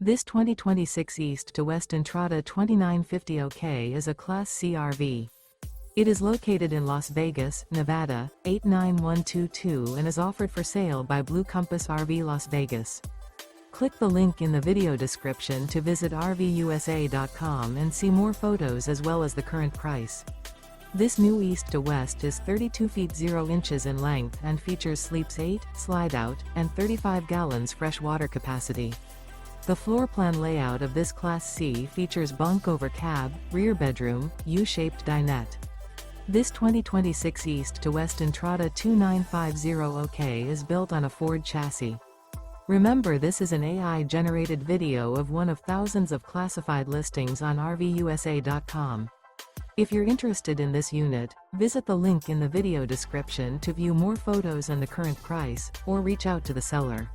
This 2026 East to West Entrada 2950 OK is a Class C RV. It is located in Las Vegas, Nevada, 89122 and is offered for sale by Blue Compass RV Las Vegas. Click the link in the video description to visit RVUSA.com and see more photos as well as the current price. This new East to West is 32 feet 0 inches in length and features sleeps 8, slide-out, and 35 gallons fresh water capacity. The floor plan layout of this Class C features bunk over cab, rear bedroom, U-shaped dinette. This 2026 East to West Entrada 2950 OK is built on a Ford chassis. Remember, this is an AI-generated video of one of thousands of classified listings on RVUSA.com. If you're interested in this unit, visit the link in the video description to view more photos and the current price, or reach out to the seller.